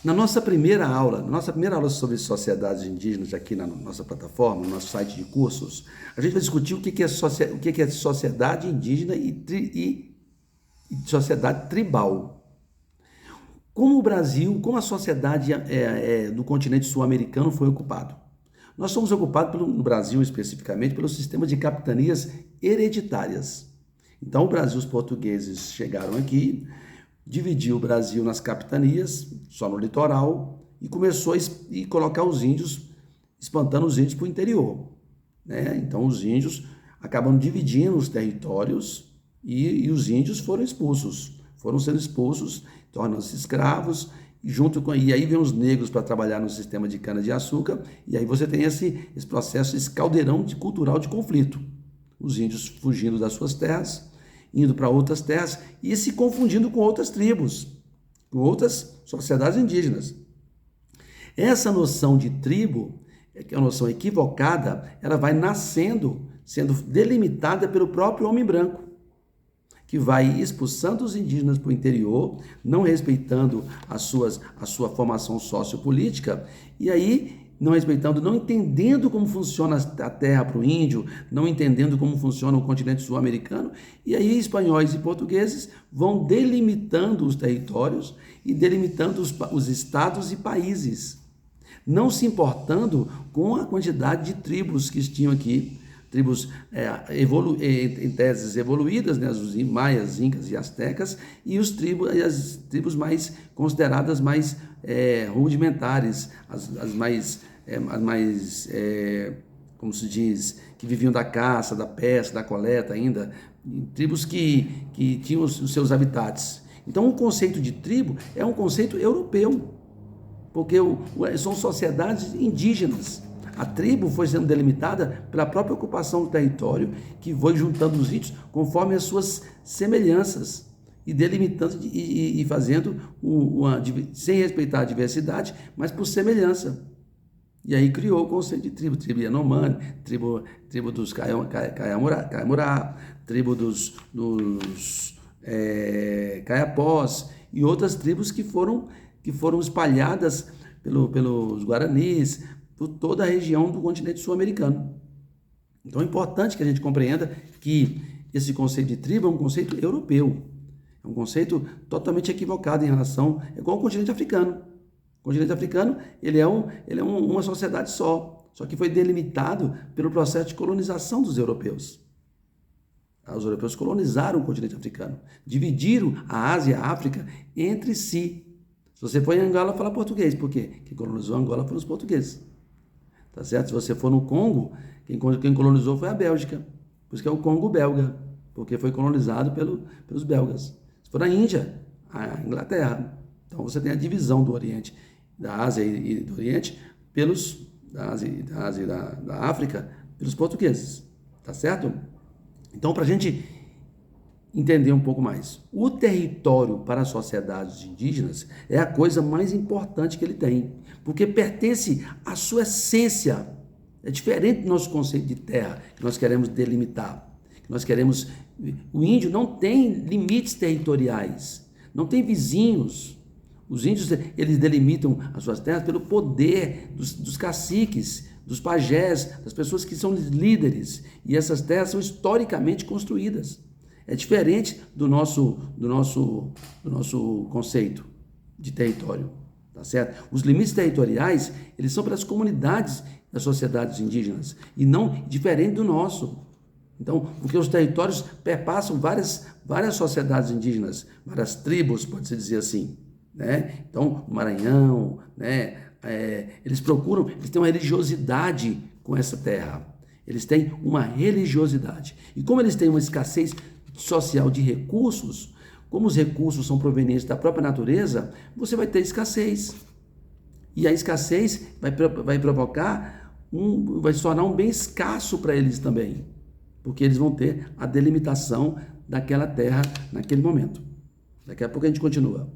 na nossa primeira aula sobre sociedades indígenas aqui na nossa plataforma, no nosso site de cursos, a gente vai discutir o que é sociedade indígena e sociedade tribal. Como o Brasil, como a sociedade do continente sul-americano foi ocupado? Nós somos ocupados no Brasil especificamente pelo sistema de capitanias hereditárias. Então o Brasil, os portugueses chegaram aqui, dividiu o Brasil nas capitanias, só no litoral, e começou a colocar os índios, espantando os índios para o interior, né? Então os índios acabam dividindo os territórios e os índios foram sendo expulsos, tornam-se escravos, e aí vem os negros para trabalhar no sistema de cana-de-açúcar, e aí você tem esse processo, esse caldeirão cultural de conflito. Os índios fugindo das suas terras, indo para outras terras e se confundindo com outras tribos, com outras sociedades indígenas. Essa noção de tribo, que é uma noção equivocada, ela vai nascendo, sendo delimitada pelo próprio homem branco, que vai expulsando os indígenas para o interior, não respeitando a sua formação sociopolítica, e aí não respeitando, não entendendo como funciona a terra para o índio, não entendendo como funciona o continente sul-americano, e aí espanhóis e portugueses vão delimitando os territórios e delimitando os estados e países, não se importando com a quantidade de tribos que tinham aqui, tribos em teses evoluídas, né, os maias, incas e astecas, e as tribos mais consideradas mais rudimentares, as mais, como se diz, que viviam da caça, da pesca, da coleta ainda, tribos que tinham os seus habitats. Então o conceito de tribo é um conceito europeu, porque são sociedades indígenas. A tribo foi sendo delimitada pela própria ocupação do território, que foi juntando os índios conforme as suas semelhanças, e delimitando e fazendo, sem respeitar a diversidade, mas por semelhança. E aí criou o conceito de tribo, tribo Yanomami, tribo dos Kayamurá, tribo dos Kayapós, e outras tribos que foram espalhadas pelos Guaranis, por toda a região do continente sul-americano. Então é importante que a gente compreenda que esse conceito de tribo é um conceito europeu, é um conceito totalmente equivocado em relação, é igual ao continente africano. O continente africano ele é uma sociedade só que foi delimitado pelo processo de colonização dos europeus. Os europeus colonizaram o continente africano, dividiram a Ásia e a África entre si. Se você for em Angola, fala português, por quê? Quem colonizou Angola foram os portugueses. Tá certo? Se você for no Congo, quem colonizou foi a Bélgica. Por isso que é o Congo belga, porque foi colonizado pelos belgas. Se for na Índia, a Inglaterra. Então você tem a divisão do Oriente, da Ásia e do Oriente, da Ásia e da África, pelos portugueses. Tá certo? Então, para a gente entender um pouco mais, o território para as sociedades indígenas é a coisa mais importante que ele tem, porque pertence à sua essência. É diferente do nosso conceito de terra, que nós queremos delimitar, o índio não tem limites territoriais, não tem vizinhos. Os índios, eles delimitam as suas terras pelo poder dos caciques, dos pajés, das pessoas que são líderes, e essas terras são historicamente construídas. É diferente do nosso conceito de território, tá certo? Os limites territoriais, eles são para as comunidades das sociedades indígenas, e não diferente do nosso. Então, porque os territórios perpassam várias sociedades indígenas, várias tribos, pode-se dizer assim, né? Então, o Maranhão, né? Eles têm uma religiosidade com essa terra, eles têm uma religiosidade, e como eles têm uma escassez social de recursos, como os recursos são provenientes da própria natureza, você vai ter escassez. E a escassez vai provocar, vai se tornar um bem escasso para eles também, porque eles vão ter a delimitação daquela terra naquele momento. Daqui a pouco a gente continua.